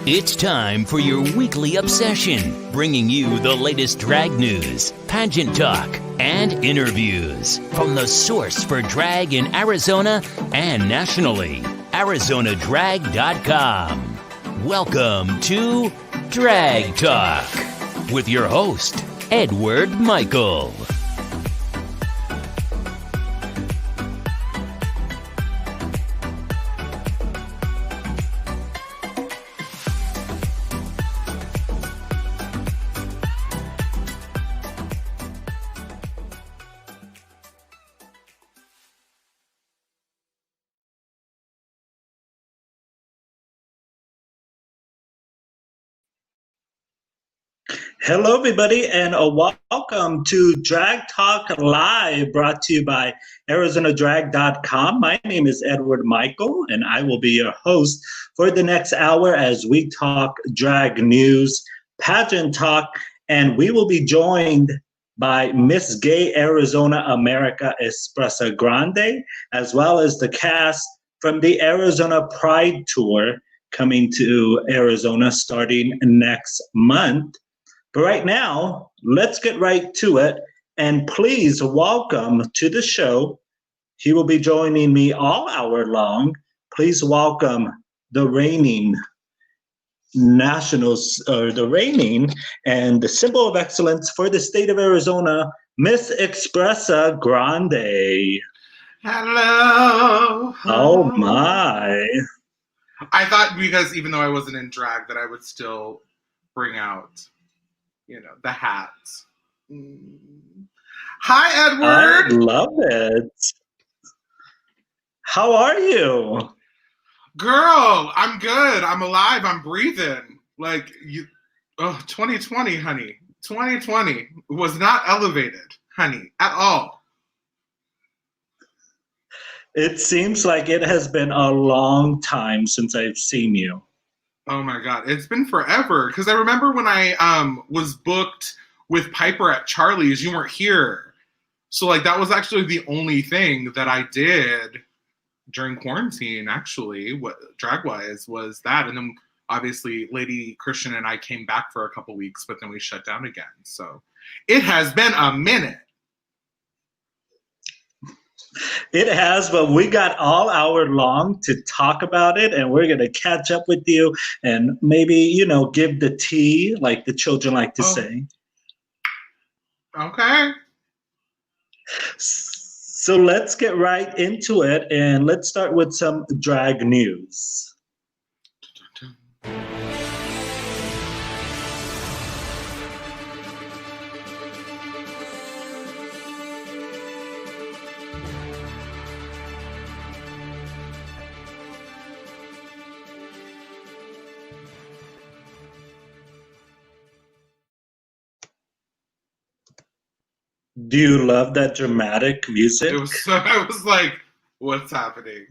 It's time for your weekly obsession, bringing you the latest drag news, pageant talk, and interviews from the source for drag in Arizona and nationally, ArizonaDrag.com. Welcome to Drag Talk with your host, Edward Michael. Hello, everybody, and welcome to Drag Talk Live, brought to you by ArizonaDrag.com. My name is Edward Michael, and I will be your host for the next hour as we talk drag news, pageant talk, and we will be joined by Miss Gay Arizona America Expressa Grande, as well as the cast from the Arizona Pride Tour coming to Arizona starting next month. But right now, let's get right to it. And please welcome to the show. He will be joining me all hour long. Please welcome the reigning nationals, or the reigning and the symbol of excellence for the state of Arizona, Miss Expressa Grande. Hello. Oh my. I thought because even though I wasn't in drag that I would still bring out the hats. Hi, Edward. I love it. How are you? Girl, I'm good. I'm alive. I'm breathing. 2020, honey. 2020 was not elevated, honey, at all. It seems like it has been a long time since I've seen you. Oh my God, it's been forever. Because I remember when I was booked with Piper at Charlie's, you weren't here. So that was actually the only thing that I did during quarantine, actually, what drag-wise, was that. And then obviously Lady Christian and I came back for a couple weeks, but then we shut down again. So it has been a minute. It has, but we got all hour long to talk about it, and we're going to catch up with you and maybe, give the tea, like the children like to say. Okay. So let's get right into it, and let's start with some drag news. Do you love that dramatic music? I was like, what's happening?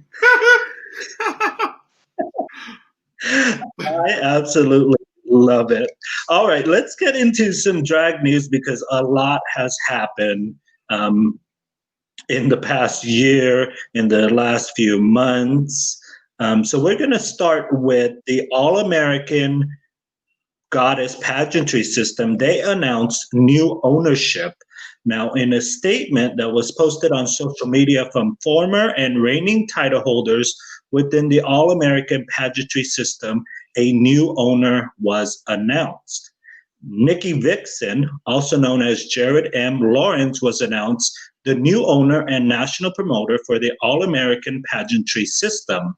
I absolutely love it. All right, let's get into some drag news because a lot has happened in the past year, in the last few months. So we're going to start with the All-American Goddess Pageantry System. They announced new ownership. Now, in a statement that was posted on social media from former and reigning title holders within the All-American Pageantry System, a new owner was announced. Nikki Vixen, also known as Jared M. Lawrence, was announced the new owner and national promoter for the All-American Pageantry System.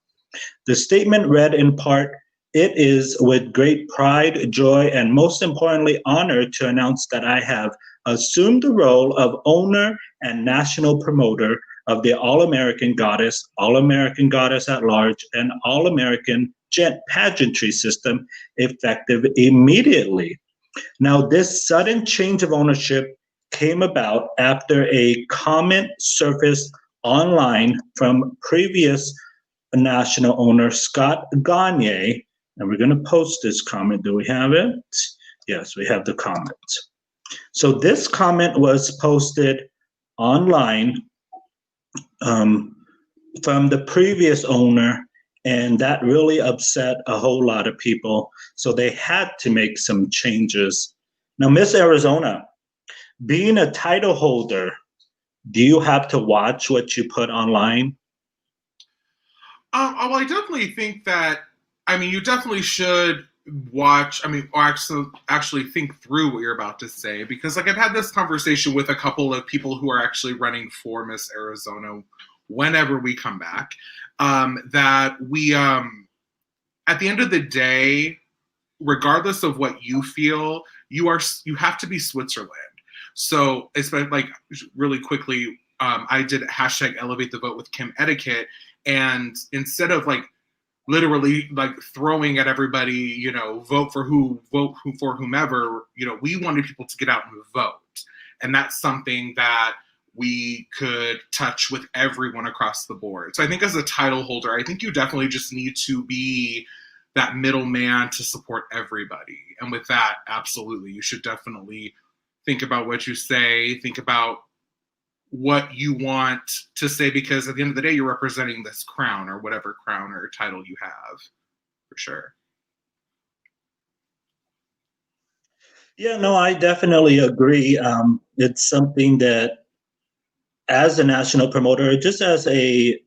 The statement read in part, "It is with great pride, joy, and most importantly, honor to announce that I have assumed the role of owner and national promoter of the All-American Goddess at Large, and All-American Gent Pageantry System effective immediately." Now, this sudden change of ownership came about after a comment surfaced online from previous national owner Scott Gagne, and we're going to post this comment. Do we have it? Yes, we have the comment. So this comment was posted online from the previous owner, And that really upset a whole lot of people. So they had to make some changes. Now, Miss Arizona, being a title holder, do you have to watch what you put online? Well, I definitely think that, I mean, you definitely should watch, I mean, or actually think through what you're about to say, because like I've had this conversation with a couple of people who are actually running for Miss Arizona whenever we come back, that we, at the end of the day, regardless of what you feel, you have to be Switzerland. So, especially like really quickly, I did hashtag Elevate the Vote with Kim Etiquette, and instead of like literally like throwing at everybody, you know, vote for whomever, you know, we wanted people to get out and vote, and that's something that we could touch with everyone across the board. So I think as a title holder, I think you definitely just need to be that middleman to support everybody. And with that, absolutely, you should definitely think about what you say, think about what you want to say, because at the end of the day, you're representing this crown or whatever crown or title you have, for sure. Yeah, no, I definitely agree. It's something that, as a national promoter, just as a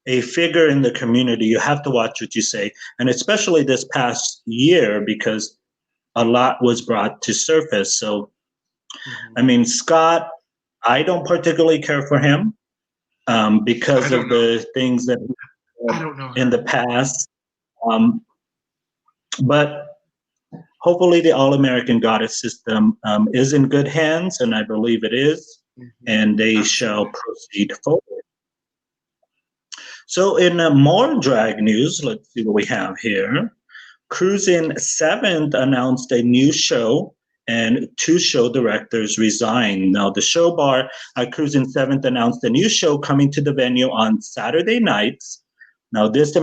figure in the community, you have to watch what you say, and especially this past year because a lot was brought to surface. So, I mean, Scott, I don't particularly care for him because of the things that I don't know in the past. But hopefully, the All American Goddess system is in good hands, and I believe it is, and they shall proceed forward. So, in more drag news, let's see what we have here. Cruising 7th announced a new show, and 2 show directors resigned. Now, the show bar at Cruising 7th announced a new show coming to the venue on Saturday nights. Now, this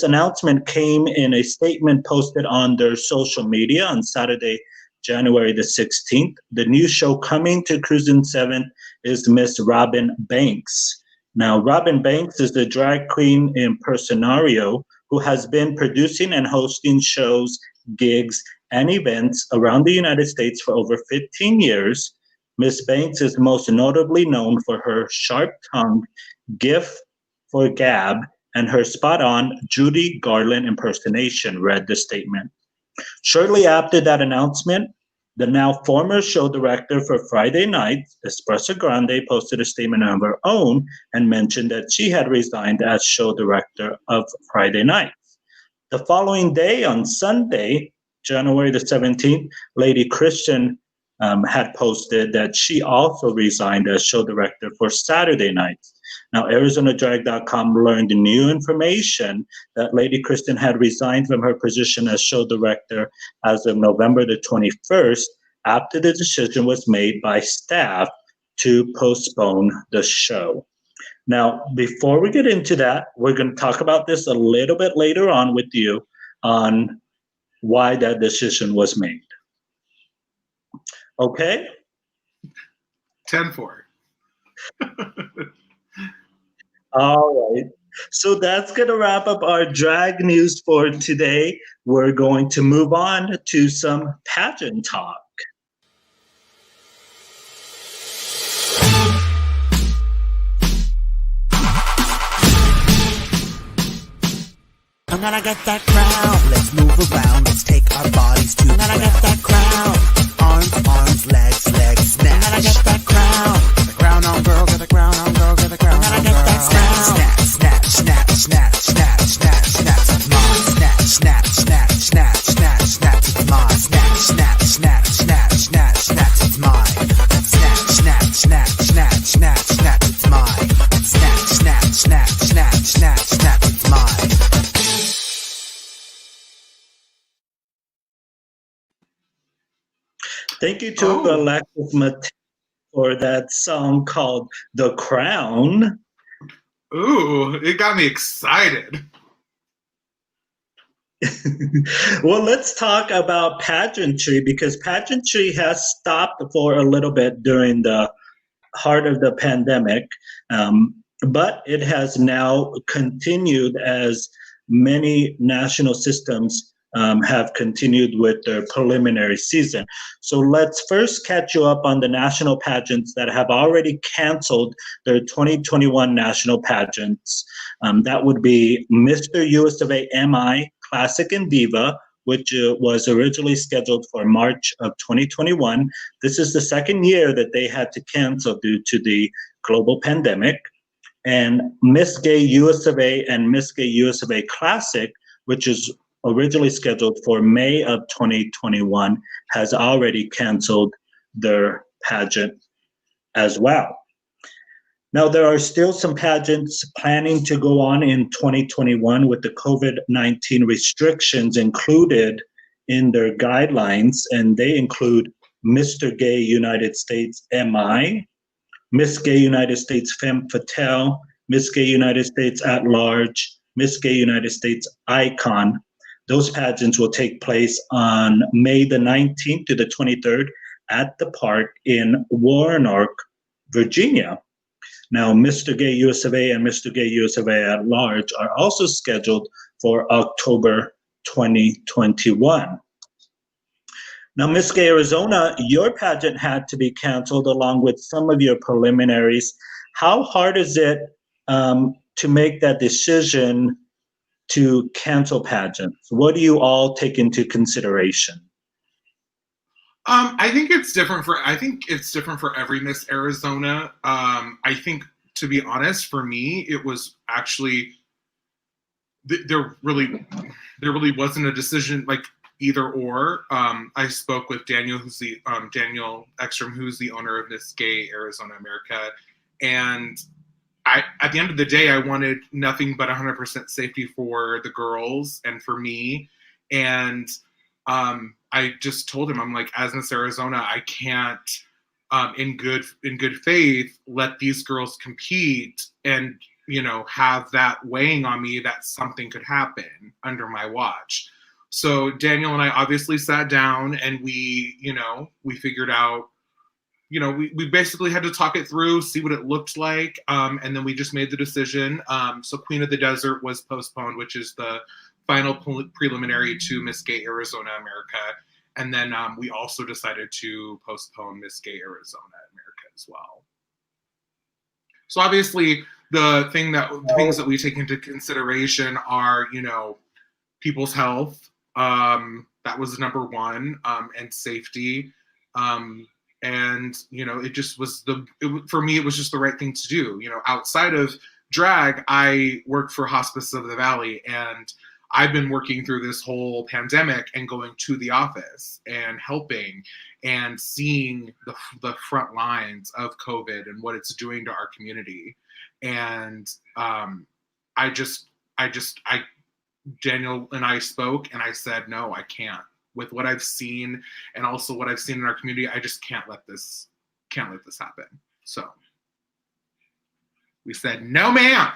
announcement came in a statement posted on their social media on Saturday, January the 16th. The new show coming to Cruising 7th is Miss Robin Banks. Now, Robin Banks is the drag queen impersonario who has been producing and hosting shows, gigs, and events around the United States for over 15 years. Miss Banks is most notably known for her sharp-tongued gift for gab and her spot-on Judy Garland impersonation, read the statement. Shortly after that announcement, the now former show director for Friday Night, Espresso Grande, posted a statement of her own and mentioned that she had resigned as show director of Friday Night. The following day, on Sunday, January the 17th, Lady Christian had posted that she also resigned as show director for Saturday nights. Now, ArizonaDrag.com learned new information that Lady Kristen had resigned from her position as show director as of November the 21st, after the decision was made by staff to postpone the show. Now, before we get into that, we're going to talk about this a little bit later on with you on why that decision was made. Okay? 10-4. All right. So that's going to wrap up our drag news for today. We're going to move on to some pageant talk. I'm gonna get that crown. Let's move around. Let's take our bodies to. I'm gonna get that crown. Arms, legs, snatch. I'm gonna get that crown. The crown on girl, get the crown on girl, get the crown on girl. I'm gonna get that crown. Snatch. It's mine. Snatch. It's mine. Snatch. It's mine. It's mine. It's mine. Thank you to Alexis Mateo for that song called The Crown. Ooh, it got me excited. Well, let's talk about pageantry, because pageantry has stopped for a little bit during the heart of the pandemic. but it has now continued as many national systems have continued with their preliminary season. So let's first catch you up on the national pageants that have already canceled their 2021 national pageants. That would be Mr. US of A MI Classic and Diva, which was originally scheduled for March of 2021. This is the second year that they had to cancel due to the global pandemic. And Miss Gay US of A and Miss Gay US of A Classic, which is originally scheduled for May of 2021, has already canceled their pageant as well. Now, there are still some pageants planning to go on in 2021 with the COVID-19 restrictions included in their guidelines, and they include Mr. Gay United States MI, Miss Gay United States Femme Fatale, Miss Gay United States At Large, Miss Gay United States Icon. Those pageants will take place on May the 19th to the 23rd at the park in Roanoke, Virginia. Now, Mr. Gay US of A and Mr. Gay US of A At Large are also scheduled for October 2021. Now, Miss Gay Arizona, your pageant had to be canceled along with some of your preliminaries. How hard is it to make that decision to cancel pageants? What do you all take into consideration? I think it's different for every Miss Arizona. I think, to be honest, for me, it was actually there really wasn't a decision like either or. I spoke with Daniel, who's the Daniel Ekstrom, who's the owner of Miss Gay Arizona America, and at the end of the day, I wanted nothing but 100% safety for the girls and for me. And I just told him, I'm like, as Miss Arizona, I can't, in good faith, let these girls compete and, have that weighing on me that something could happen under my watch. So Daniel and I obviously sat down and we figured out, we basically had to talk it through, see what it looked like, and then we just made the decision. So Queen of the Desert was postponed, which is the final preliminary to Miss Gay Arizona America. And then we also decided to postpone Miss Gay Arizona America as well. So obviously the things that we take into consideration are, people's health. That was number one, and safety. And, it just was for me, it was just the right thing to do. Outside of drag, I worked for Hospice of the Valley, and I've been working through this whole pandemic and going to the office and helping and seeing the front lines of COVID and what it's doing to our community. And Daniel and I spoke, and I said, no, I can't. With what I've seen and also what I've seen in our community, I just can't let this happen. So we said, no, ma'am.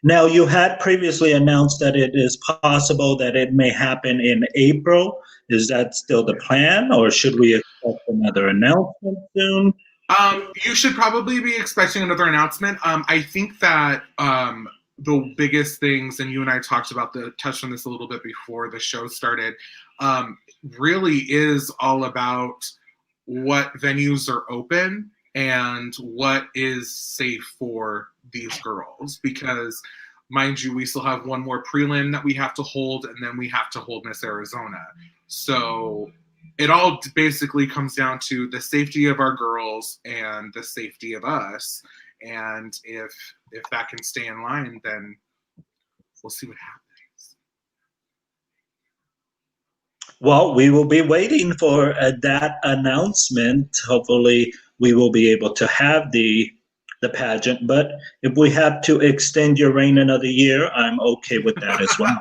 Now, you had previously announced that it is possible that it may happen in April. Is that still the plan, or should we expect another announcement soon? You should probably be expecting another announcement. I think that the biggest things, and you and I touched on this a little bit before the show started, really is all about what venues are open and what is safe for these girls. Because, mind you, we still have one more prelim that we have to hold, and then we have to hold Miss Arizona. So it all basically comes down to the safety of our girls and the safety of us. And if that can stay in line, then we'll see what happens. Well, we will be waiting for that announcement. Hopefully, we will be able to have the pageant. But if we have to extend your reign another year, I'm okay with that as well.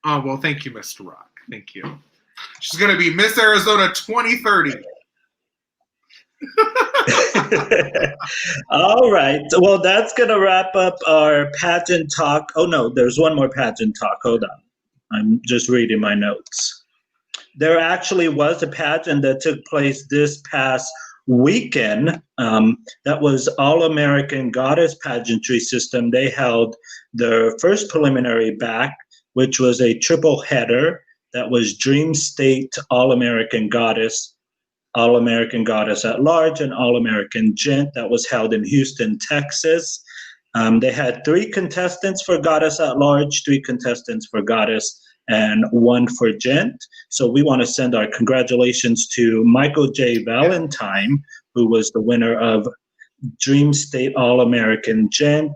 Oh, well, thank you, Mr. Rock. Thank you. She's going to be Miss Arizona 2030. All right. Well, that's going to wrap up our pageant talk. Oh, no, there's one more pageant talk. Hold on. I'm just reading my notes. There actually was a pageant that took place this past weekend. That was All American Goddess Pageantry System. They held their first preliminary back, which was a triple header. That was Dream State All American Goddess, All American Goddess at Large, and All American Gent. That was held in Houston, Texas. They had 3 contestants for Goddess at Large, 3 contestants for Goddess, and 1 for Gent. So we want to send our congratulations to Michael J. Valentine, who was the winner of Dream State All American Gent,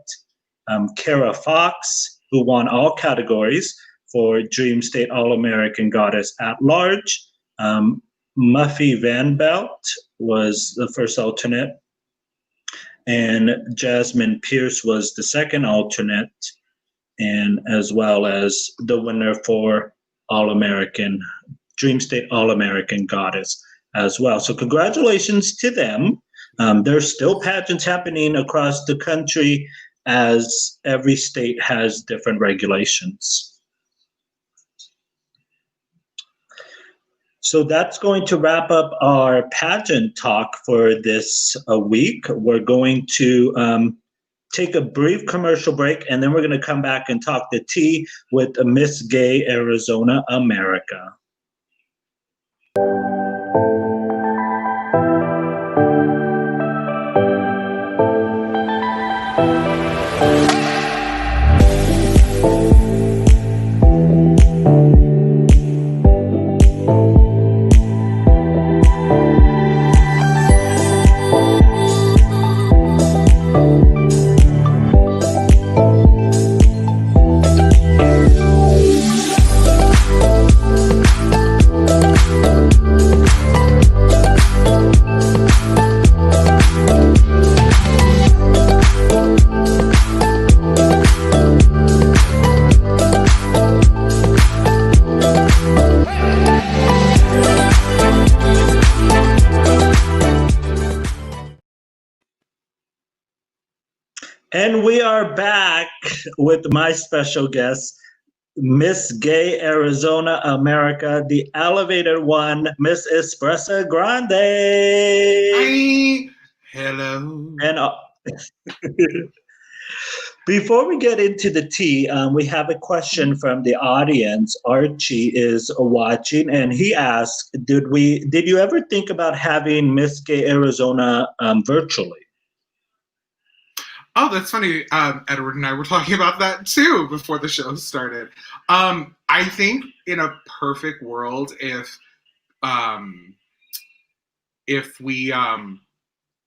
Kara Fox, who won all categories for Dream State All American Goddess at Large. Muffy Van Belt was the first alternate, and Jasmine Pierce was the second alternate, and as well as the winner for All American, Dream State All American Goddess as well. So congratulations to them. There's still pageants happening across the country as every state has different regulations. So that's going to wrap up our pageant talk for this week. We're going to take a brief commercial break, and then we're going to come back and talk the tea with Miss Gay Arizona America. And we are back with my special guest, Miss Gay Arizona America, the elevated one, Miss Espressa Grande. Hi. Hello. And before we get into the tea, we have a question from the audience. Archie is watching, and he asked, did you ever think about having Miss Gay Arizona virtually? Oh, that's funny. Edward and I were talking about that too before the show started. I think in a perfect world, if we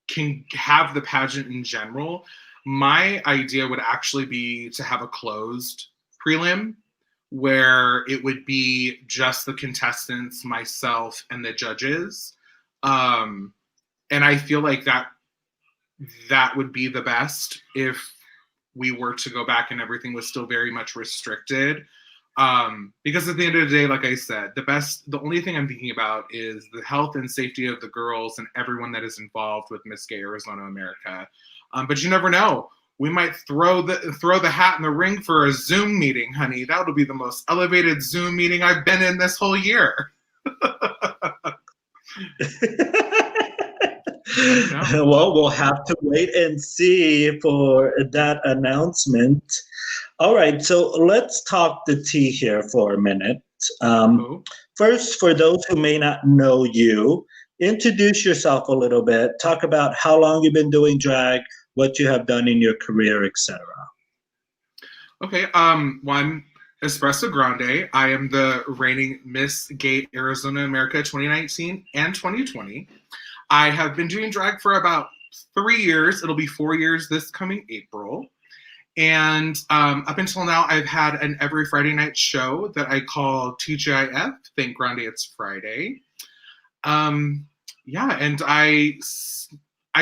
can have the pageant in general, my idea would actually be to have a closed prelim where it would be just the contestants, myself, and the judges. And I feel like that would be the best if we were to go back and everything was still very much restricted. Because at the end of the day, like I said, the only thing I'm thinking about is the health and safety of the girls and everyone that is involved with Miss Gay Arizona America. But you never know. We might throw the hat in the ring for a Zoom meeting, honey. That would be the most elevated Zoom meeting I've been in this whole year. Well, we'll have to wait and see for that announcement. All right, so let's talk the tea here for a minute. First, for those who may not know you, introduce yourself a little bit. Talk about how long you've been doing drag, what you have done in your career, etc. Okay, well, I'm Espressa Grande. I am the reigning Miss Gay Arizona America 2019 and 2020. I have been doing drag for about 3 years. It'll be 4 years this coming April. And up until now, I've had an every Friday night show that I call TGIF, Thank Grande It's Friday. And I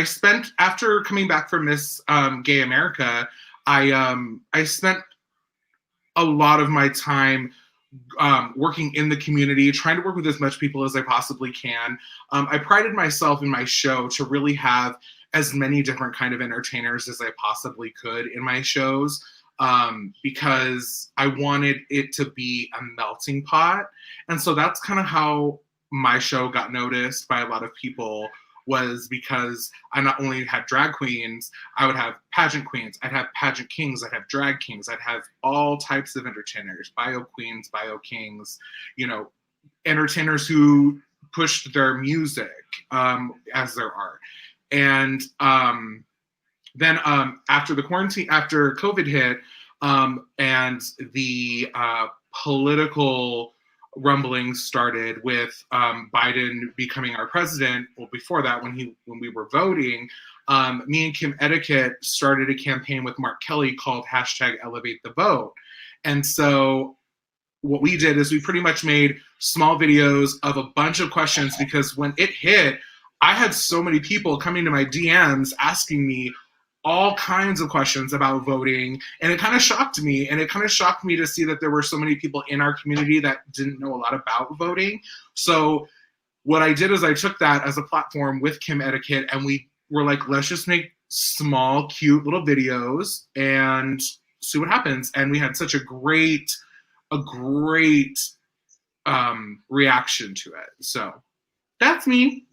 spent, after coming back from Miss Gay America, I spent a lot of my time working in the community, trying to work with as much people as I possibly can. I prided myself in my show to really have as many different kind of entertainers as I possibly could in my shows, because I wanted it to be a melting pot. And so that's kind of how my show got noticed by a lot of people, was because I not only had drag queens, I would have pageant queens, I'd have pageant kings, I'd have drag kings, I'd have all types of entertainers, bio queens, bio kings, entertainers who pushed their music as their art. And then after the quarantine, after COVID hit, and the political rumblings started with Biden becoming our president. Well, before that, when we were voting, me and Kim Etiquette started a campaign with Mark Kelly called #ElevateTheVote. And so what we did is we pretty much made small videos of a bunch of questions, because when it hit, I had so many people coming to my DMs asking me all kinds of questions about voting, and it kind of shocked me. And it kind of shocked me to see that there were so many people in our community that didn't know a lot about voting. So what I did is I took that as a platform with Kim Etiquette, and we were like, let's just make small, cute little videos and see what happens. And we had such a great reaction to it. So that's me.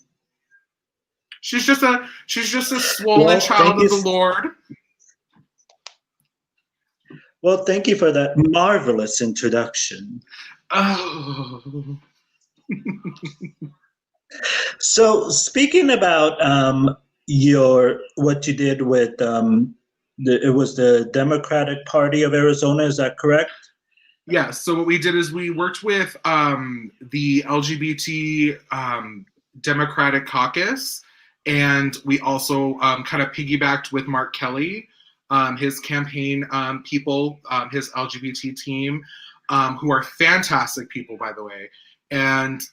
She's just a swollen child of the Lord. Well, thank you for that marvelous introduction. Oh. So speaking about what you did with it was the Democratic Party of Arizona, is that correct? Yeah, so what we did is we worked with the LGBT Democratic Caucus, and we also kind of piggybacked with Mark Kelly, his campaign people, his LGBT team, who are fantastic people, by the way. And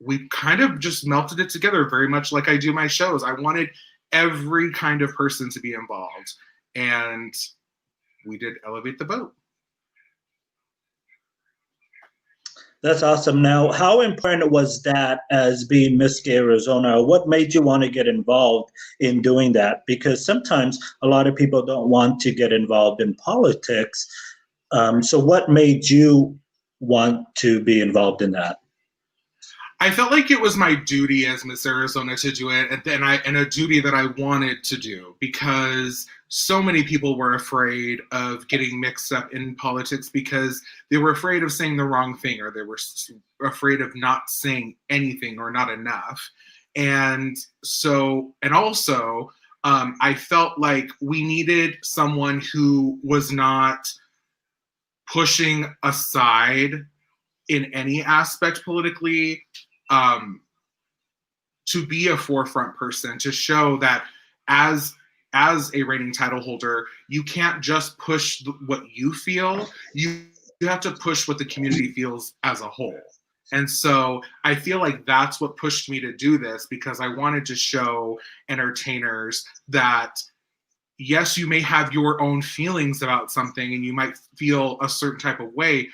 we kind of just melted it together, very much like I do my shows. I wanted every kind of person to be involved, and we did Elevate the Vote. That's awesome. Now, how important was that as being Miss Gay Arizona? What made you want to get involved in doing that? Because sometimes a lot of people don't want to get involved in politics. So what made you want to be involved in that? I felt like it was my duty as Miss Arizona to do it, and a duty that I wanted to do, because so many people were afraid of getting mixed up in politics because they were afraid of saying the wrong thing, or they were afraid of not saying anything or not enough. And also, I felt like we needed someone who was not pushing aside in any aspect politically, to be a forefront person, to show that as a reigning title holder, you can't just push what you feel, you have to push what the community feels as a whole. And so I feel like that's what pushed me to do this, because I wanted to show entertainers that, yes, you may have your own feelings about something and you might feel a certain type of way.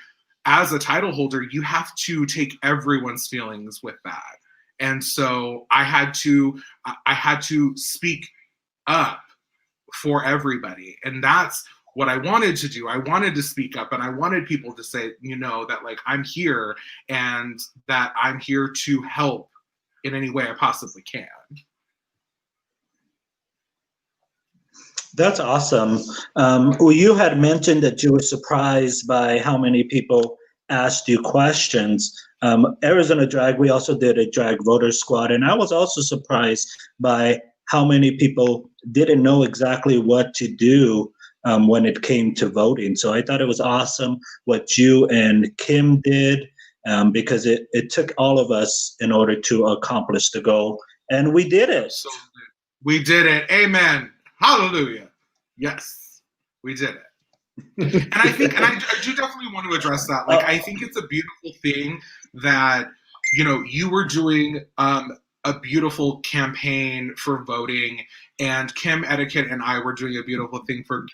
As a title holder, you have to take everyone's feelings with that. And so I had to speak up for everybody. And that's what I wanted to do. I wanted to speak up, and I wanted people to say, that like I'm here, and that I'm here to help in any way I possibly can. That's awesome. Well, you had mentioned that you were surprised by how many people asked you questions. Arizona Drag, we also did a drag voter squad, and I was also surprised by how many people didn't know exactly what to do when it came to voting. So I thought it was awesome what you and Kim did, because it took all of us in order to accomplish the goal, and we did it. Absolutely. We did it. Amen. Hallelujah. Yes, we did it. And I do definitely want to address that. Like, I think it's a beautiful thing that, you were doing a beautiful campaign for voting, and Kim Etiquette and I were doing a beautiful thing for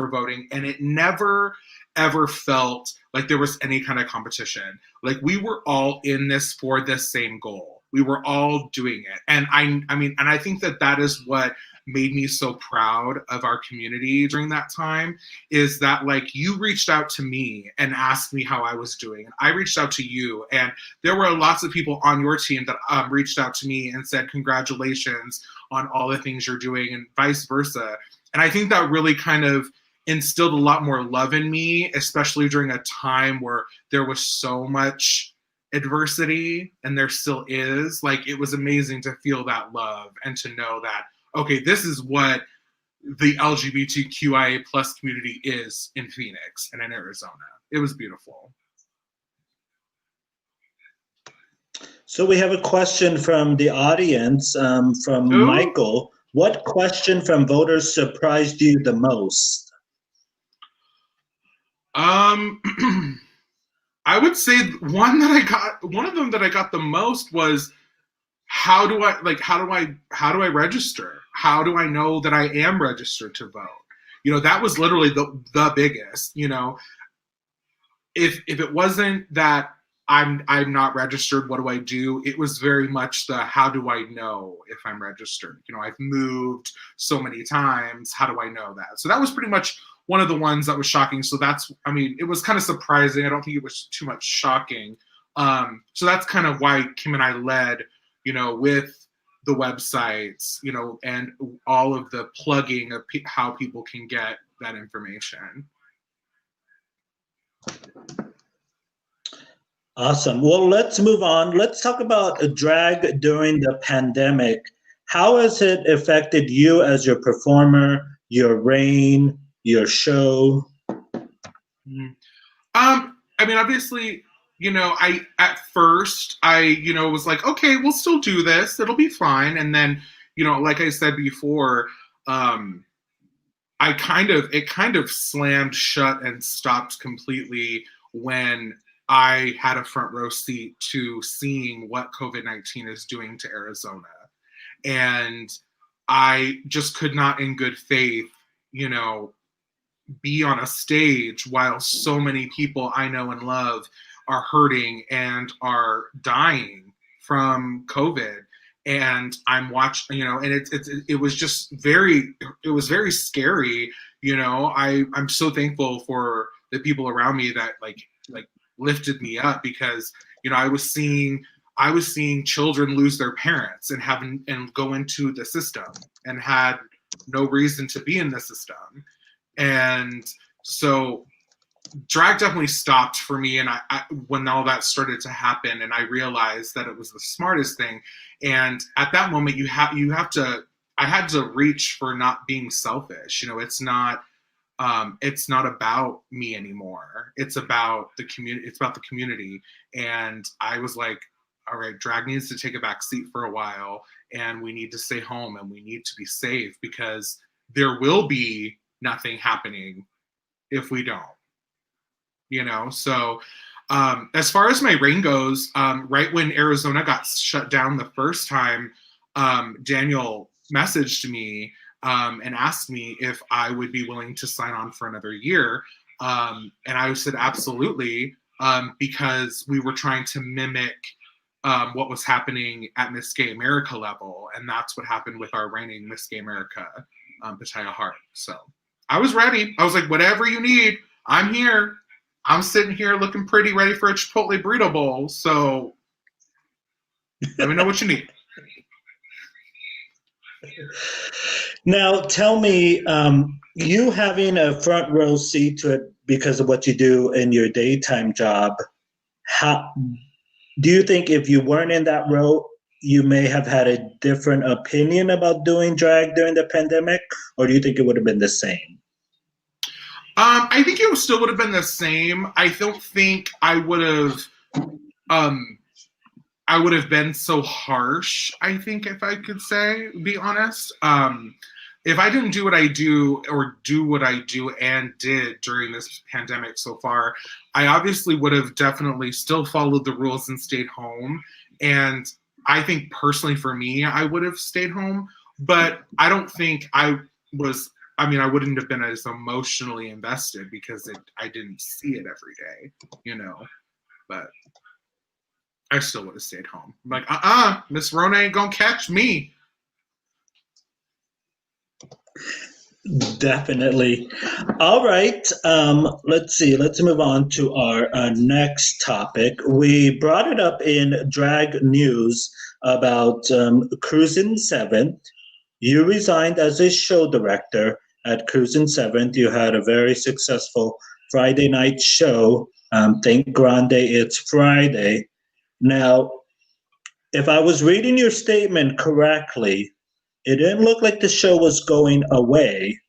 voting, and it never ever felt like there was any kind of competition. Like, we were all in this for the same goal. We were all doing it. And I think that is what made me so proud of our community during that time is that like you reached out to me and asked me how I was doing, and I reached out to you, and there were lots of people on your team that reached out to me and said congratulations on all the things you're doing, and vice versa. And I think that really kind of instilled a lot more love in me, especially during a time where there was so much adversity, and there still is. Like, it was amazing to feel that love and to know that, okay, this is what the LGBTQIA plus community is in Phoenix and in Arizona. It was beautiful. So we have a question from the audience, from Ooh. Michael. What question from voters surprised you the most? I would say one of them that I got the most was, how do I register? How do I know that I am registered to vote? You know, that was literally the biggest, you know. If it wasn't that I'm not registered, what do I do? It was very much the, how do I know if I'm registered? You know, I've moved so many times. How do I know that? So that was pretty much one of the ones that was shocking. So that's, I mean, it was kind of surprising. I don't think it was too much shocking. So that's kind of why Kim and I led, you know, with the websites, you know, and all of the plugging of how people can get that information. Awesome. Well, let's move on. Let's talk about drag during the pandemic. How has it affected you as your performer, your reign, your show? I mean, obviously, you know, at first you know, was like, okay, we'll still do this. It'll be fine. And then, you know, like I said before, it kind of slammed shut and stopped completely when I had a front row seat to seeing what COVID-19 is doing to Arizona. And I just could not in good faith, you know, be on a stage while so many people I know and love are hurting and are dying from COVID. And I'm watching, you know, and it was just very scary. You know, I'm so thankful for the people around me that like lifted me up, because, you know, I was seeing children lose their parents and go into the system and had no reason to be in the system. And so drag definitely stopped for me. And I when all that started to happen, and I realized that it was the smartest thing. And at that moment, I had to reach for not being selfish. You know, it's not about me anymore. It's about the community. It's about the community. And I was like, all right, drag needs to take a back seat for a while, and we need to stay home, and we need to be safe, because there will be nothing happening if we don't, you know? So as far as my reign goes, right when Arizona got shut down the first time, Daniel messaged me and asked me if I would be willing to sign on for another year. And I said, absolutely, because we were trying to mimic what was happening at Miss Gay America level. And that's what happened with our reigning Miss Gay America, Pataya Hart. So I was ready. I was like, whatever you need, I'm here. I'm sitting here looking pretty, ready for a Chipotle burrito bowl. So let me know what you need. Now, tell me, you having a front row seat to it because of what you do in your daytime job, how do you think if you weren't in that row, you may have had a different opinion about doing drag during the pandemic, or do you think it would have been the same? I think it still would have been the same. I don't think I would have been so harsh, I think, if I could be honest. If I didn't do what I do, or do what I do and did during this pandemic so far, I obviously would have definitely still followed the rules and stayed home. And I think personally for me, I would have stayed home, but I don't think I wouldn't have been as emotionally invested, because I didn't see it every day, you know, but I still would have stayed home. I'm like, Miss Rona ain't gonna catch me. Definitely. All right. Let's see. Let's move on to our next topic. We brought it up in drag news about Cruisin' Seventh. You resigned as a show director at Cruisin' Seventh. You had a very successful Friday night show. Thank Grande, it's Friday. Now, if I was reading your statement correctly, it didn't look like the show was going away.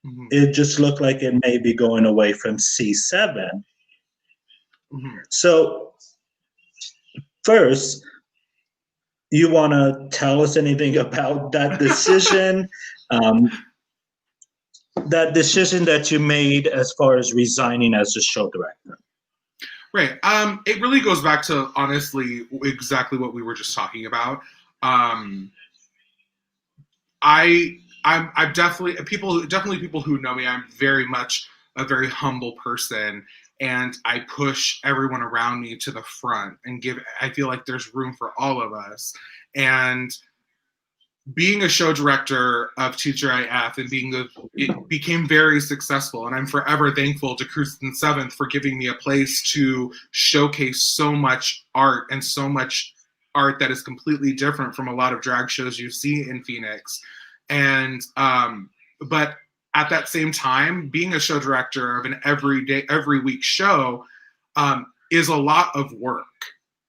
Mhm. It just looked like it may be going away from C7. Mhm. So, first, you want to tell us anything about that decision? um, that decision that you made as far as resigning as a show director? Right. It really goes back to honestly exactly what we were just talking about. Um, I'm definitely people who know me. I'm very much a very humble person, and I push everyone around me to the front and give. I feel like there's room for all of us, and being a show director of Teacher IF and it became very successful, and I'm forever thankful to Cruisin' Seventh for giving me a place to showcase so much art and so much art that is completely different from a lot of drag shows you see in Phoenix. And but at that same time, being a show director of an every week show is a lot of work.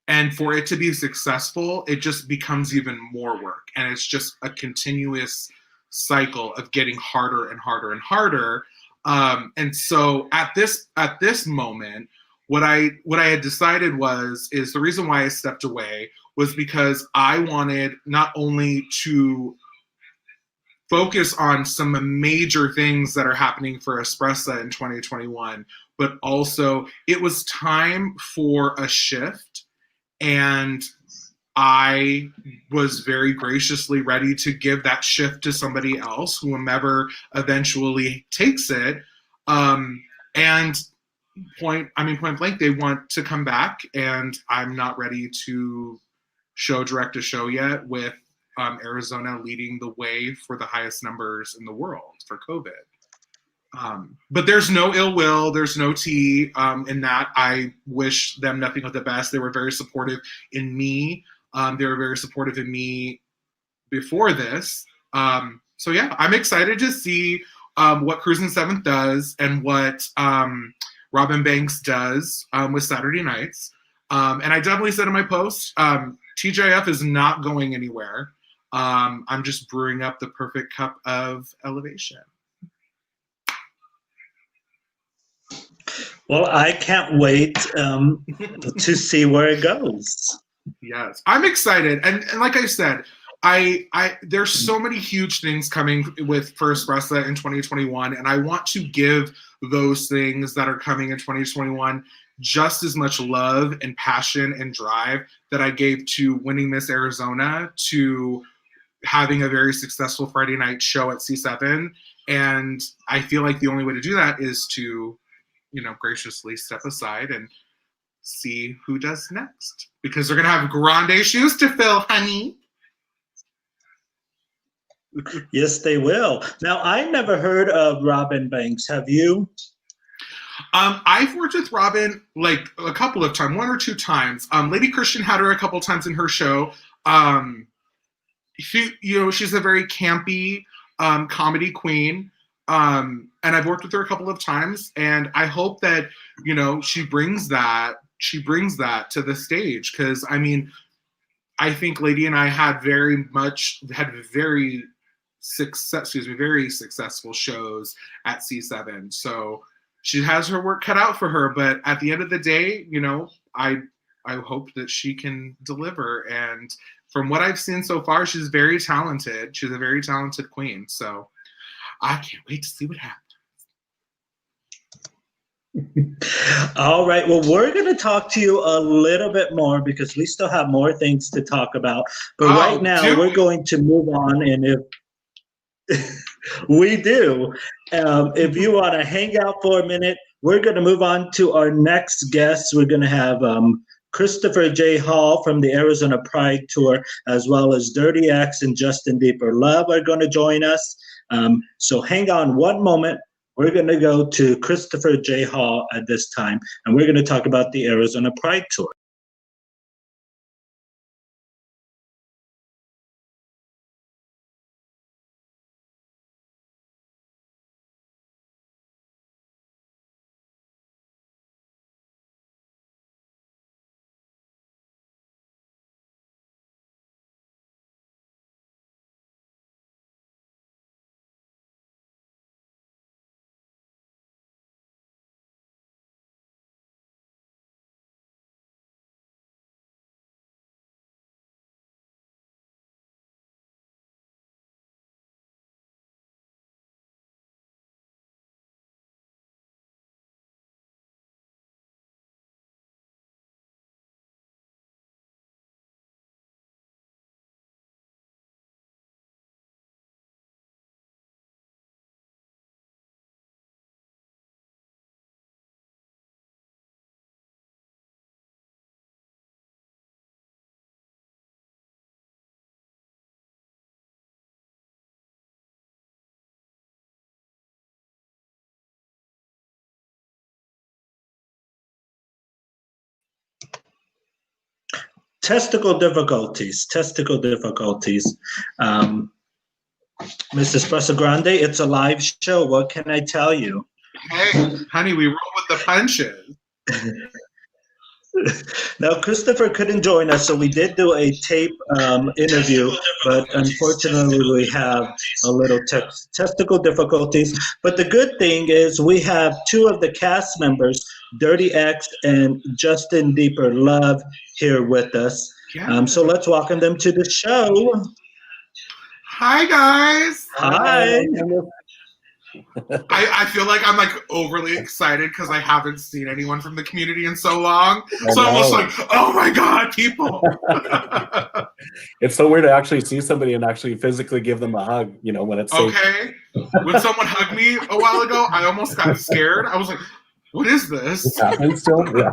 And for it to be successful, it just becomes even more work. And it's just a continuous cycle of getting harder and harder and harder. And so at this moment, what I had decided is the reason why I stepped away was because I wanted not only to focus on some major things that are happening for Espressa in 2021, but also it was time for a shift. And I was very graciously ready to give that shift to somebody else, whomever eventually takes it. And point blank, they want to come back, and I'm not ready to direct a show yet with Arizona leading the way for the highest numbers in the world for COVID. But there's no ill will, there's no tea in that. I wish them nothing but the best. They were very supportive in me. They were very supportive in me before this. So yeah, I'm excited to see what Cruisin' Seventh does and what Robin Banks does with Saturday nights. And I definitely said in my post, TJF is not going anywhere. I'm just brewing up the perfect cup of elevation. Well, I can't wait to see where it goes. Yes, I'm excited, and like I said, I there's so many huge things coming with for Espressa in 2021, and I want to give those things that are coming in 2021 just as much love and passion and drive that I gave to winning Miss Arizona, to having a very successful Friday night show at C7, and I feel like the only way to do that is to, graciously step aside and see who does next, because they're gonna have grande shoes to fill, honey. Yes, they will. Now, I never heard of Robin Banks. Have you? I've worked with Robin like a couple of times, one or two times. Lady Christian had her a couple times in her show. She's a very campy comedy queen. And I've worked with her a couple of times, and I hope that, she brings that to the stage. Cause I think Lady and I had very successful shows at C7. So she has her work cut out for her, but at the end of the day, I hope that she can deliver. And from what I've seen so far, she's very talented. She's a very talented queen. So I can't wait to see what happens. All right. Well, we're going to talk to you a little bit more because we still have more things to talk about. But right now, we're going to move on. And if we do, if you want to hang out for a minute, we're going to move on to our next guest. We're going to have Christopher J. Hall from the Arizona Pride Tour, as well as Dirty X and Justin Deeper Love are going to join us. So hang on one moment. We're going to go to Christopher J. Hall at this time, and we're going to talk about the Arizona Pride Tour. Testicle difficulties. Mrs. Grande, it's a live show. What can I tell you? Hey, honey, we roll with the punches. Now, Christopher couldn't join us, so we did do a tape interview, but unfortunately we have a little testicle difficulties. But the good thing is we have two of the cast members, Dirty X and Justin Deeper Love, here with us. Yeah. So let's welcome them to the show. Hi, guys. Hi. I feel like I'm like overly excited because I haven't seen anyone from the community in so long. So I'm almost like, oh my God, people. It's so weird to actually see somebody and actually physically give them a hug, you know, when it's safe. Okay. When someone hugged me a while ago, I almost got scared. I was like, what is this? It happens still? Yeah.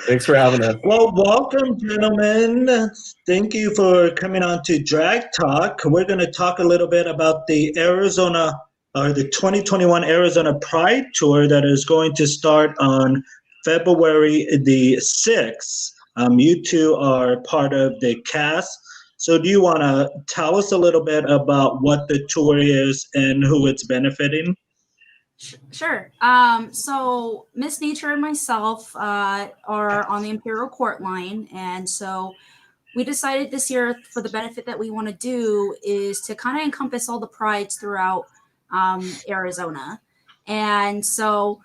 Thanks for having us. Well, welcome, gentlemen. Thank you for coming on to Drag Talk. We're going to talk a little bit about the Arizona, or the 2021 Arizona Pride Tour that is going to start on February the 6th. You two are part of the cast. So do you want to tell us a little bit about what the tour is and who it's benefiting? Sure. So Miss Nature and myself are on the Imperial Court line. And so we decided this year, for the benefit that we want to do, is to kind of encompass all the prides throughout Arizona. And so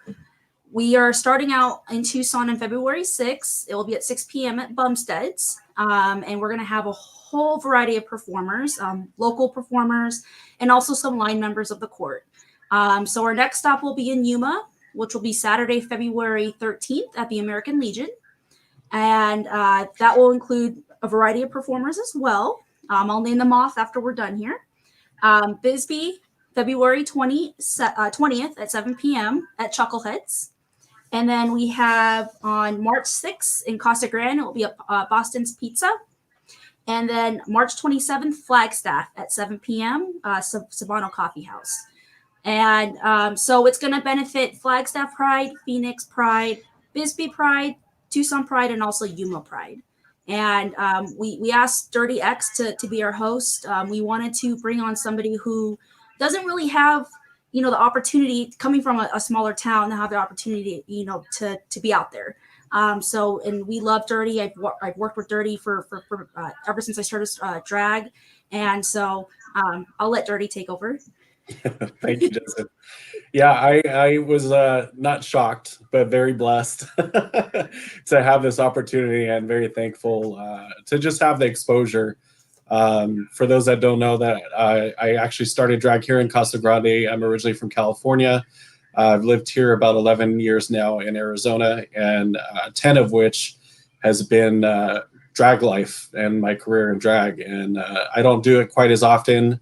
we are starting out in Tucson on February 6th. It will be at 6 p.m. at Bumstead's. And we're going to have a whole variety of performers, local performers, and also some line members of the court. So our next stop will be in Yuma, which will be Saturday, February 13th at the American Legion. And that will include a variety of performers as well. I'll name them off after we're done here. Bisbee, February 20th at 7 p.m. at Chuckleheads. And then we have on March 6th in Casa Grande, it will be at Boston's Pizza. And then March 27th, Flagstaff at 7 p.m., Sabano Coffee House. And so it's going to benefit Flagstaff Pride, Phoenix Pride, Bisbee Pride, Tucson Pride, and also Yuma Pride. And we asked Dirty X to be our host. We wanted to bring on somebody who doesn't really have, you know, the opportunity, coming from a smaller town, to have the opportunity, you know, to be out there. So, and we love Dirty. I've worked with Dirty for ever since I started drag. And so I'll let Dirty take over. Thank you, Jessica. Yeah, I was not shocked, but very blessed to have this opportunity, and very thankful to just have the exposure. For those that don't know, that I actually started drag here in Casa Grande. I'm originally from California. I've lived here about 11 years now in Arizona, and 10 of which has been drag life and my career in drag. And I don't do it quite as often.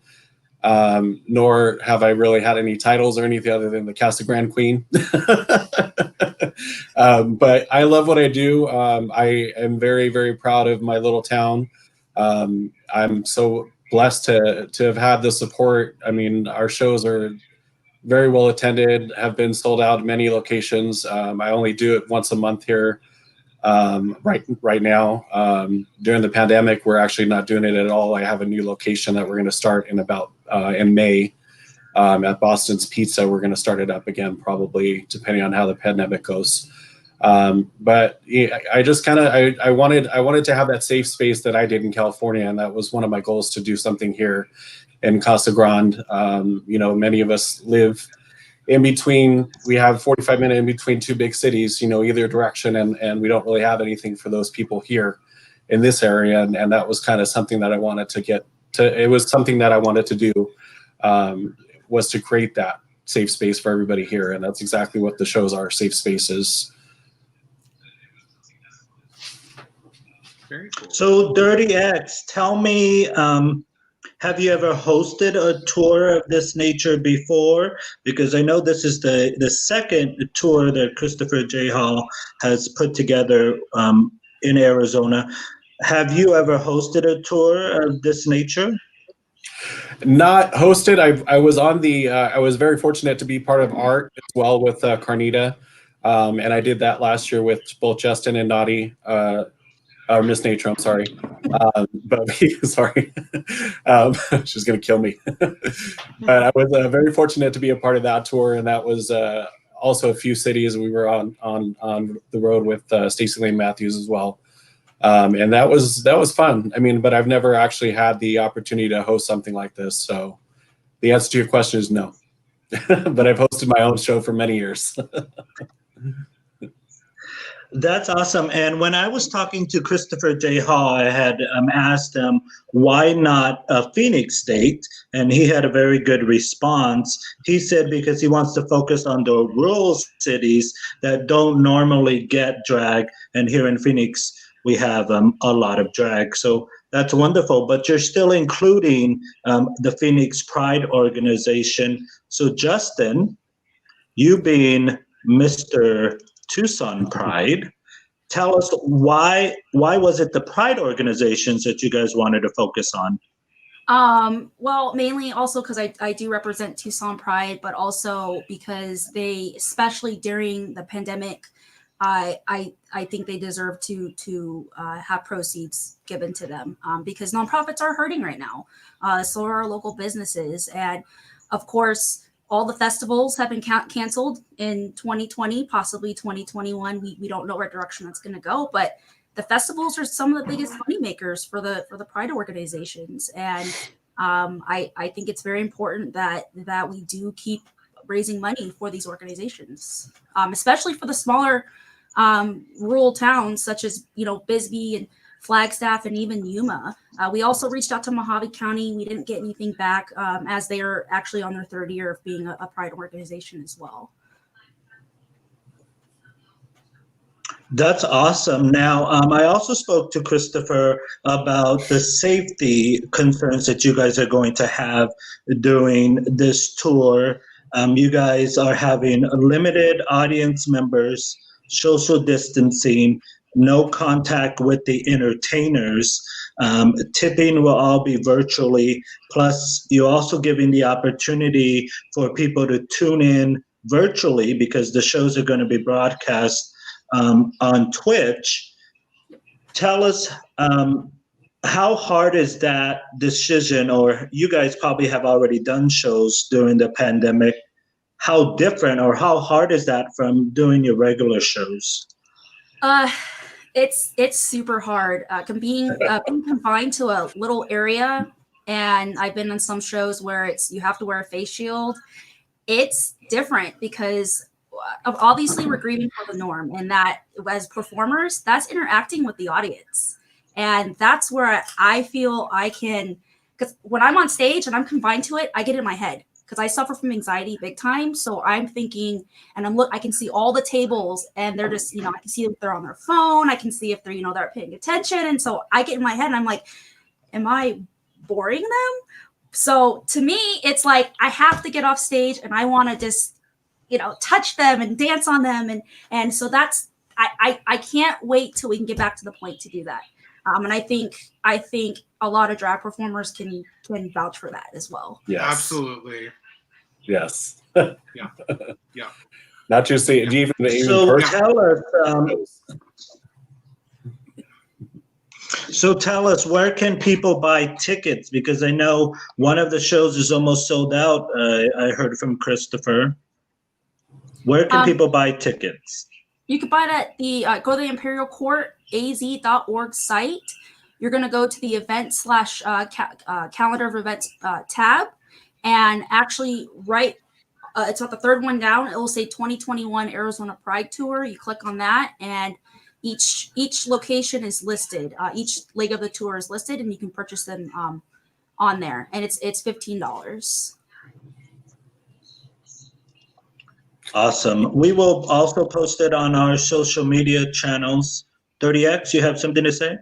Nor have I really had any titles or anything other than the Casa Grande Queen. But I love what I do. I am very, very proud of my little town. I'm so blessed to have had the support. I mean, our shows are very well attended, have been sold out in many locations. I only do it once a month here right now. During the pandemic, we're actually not doing it at all. I have a new location that we're going to start in May at Boston's Pizza. We're going to start it up again, probably depending on how the pandemic goes. But yeah, I just kind of I wanted to have that safe space that I did in California, and that was one of my goals, to do something here in Casa Grande. Many of us live in between. We have 45-minute in between two big cities, either direction, and we don't really have anything for those people here in this area. And that was kind of something that I wanted to get to. It was something that I wanted to do, was to create that safe space for everybody here. And that's exactly what the shows are, safe spaces. Very cool. So Dirty X, tell me, have you ever hosted a tour of this nature before? Because I know this is the second tour that Christopher J. Hall has put together in Arizona. Have you ever hosted a tour of this nature? Not hosted. I was on the. I was very fortunate to be part of art as well with Carnita, and I did that last year with both Justin and Naughty. Or Miss Nature, I'm sorry. Sorry. She's going to kill me. But I was very fortunate to be a part of that tour, and that was also a few cities. We were on the road with Stacey Lane Matthews as well. And that was fun. I mean, but I've never actually had the opportunity to host something like this. So the answer to your question is no. But I've hosted my own show for many years. That's awesome. And when I was talking to Christopher J. Hall, I had asked him why not a Phoenix state, and he had a very good response. He said because he wants to focus on the rural cities that don't normally get drag, and here in Phoenix we have a lot of drag. So that's wonderful. But you're still including the Phoenix Pride organization. So Justin, you being Mr. Tucson Pride, tell us why was it the Pride organizations that you guys wanted to focus on? Well, mainly also because I do represent Tucson Pride, but also because they, especially during the pandemic, I think they deserve to have proceeds given to them, because nonprofits are hurting right now. So are our local businesses, and of course, all the festivals have been canceled in 2020, possibly 2021. We don't know what direction that's going to go, but the festivals are some of the biggest money makers for the Pride organizations, and I think it's very important that we do keep raising money for these organizations, especially for the smaller rural towns such as Bisbee and Flagstaff and even Yuma. We also reached out to Mojave County. We didn't get anything back, as they are actually on their third year of being a Pride organization as well. That's awesome. Now, I also spoke to Christopher about the safety concerns that you guys are going to have during this tour. You guys are having limited audience members, social distancing, no contact with the entertainers. Tipping will all be virtually. Plus, you're also giving the opportunity for people to tune in virtually because the shows are going to be broadcast on Twitch. Tell us, how hard is that decision, or you guys probably have already done shows during the pandemic. How different or how hard is that from doing your regular shows? It's super hard. Being confined to a little area, and I've been on some shows where you have to wear a face shield. It's different because obviously we're grieving for the norm, and that as performers, that's interacting with the audience, and that's where I feel I can. Because when I'm on stage and I'm confined to it, I get in my head. Because I suffer from anxiety big time. So I'm thinking, and I can see all the tables, and they're just, I can see if they're on their phone. I can see if they're, they're paying attention. And so I get in my head and I'm like, am I boring them? So to me, it's like, I have to get off stage and I want to just, touch them and dance on them. And so that's, I can't wait till we can get back to the point to do that. And I think a lot of drag performers can vouch for that as well. Yes. Absolutely. Yes. Yeah. Yeah. Not just the even So person. tell us, where can people buy tickets? Because I know one of the shows is almost sold out. I heard from Christopher. Where can people buy tickets? You can buy it at the go to the Imperial Court az.org site. You're going to go to the event / calendar of events tab, and actually it's at the third one down. It will say 2021 Arizona Pride Tour. You click on that, and each location is listed. Each leg of the tour is listed, and you can purchase them on there. And it's $15. Awesome. We will also post it on our social media channels. 30X, you have something to say?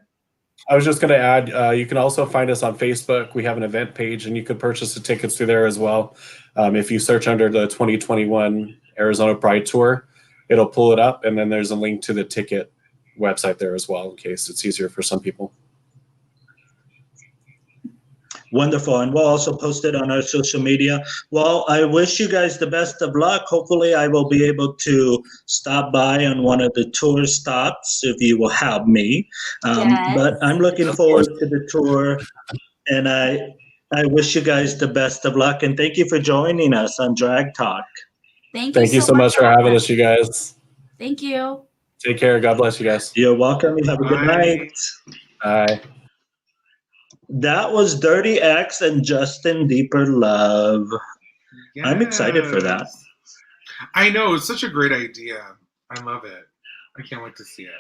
I was just going to add, you can also find us on Facebook. We have an event page, and you could purchase the tickets through there as well. If you search under the 2021 Arizona Pride Tour, it'll pull it up, and then there's a link to the ticket website there as well, in case it's easier for some people. Wonderful. And we'll also post it on our social media. Well, I wish you guys the best of luck. Hopefully I will be able to stop by on one of the tour stops if you will have me. Yes. But I'm looking forward to the tour, and I wish you guys the best of luck. And thank you for joining us on Drag Talk. Thank you so much for having us, you guys. Thank you. Take care. God bless you guys. You're welcome. You have a good night. Bye. That was Dirty X and Justin Deeper Love. Yes. I'm excited for that. I know, it's such a great idea. I love it. I can't wait to see it.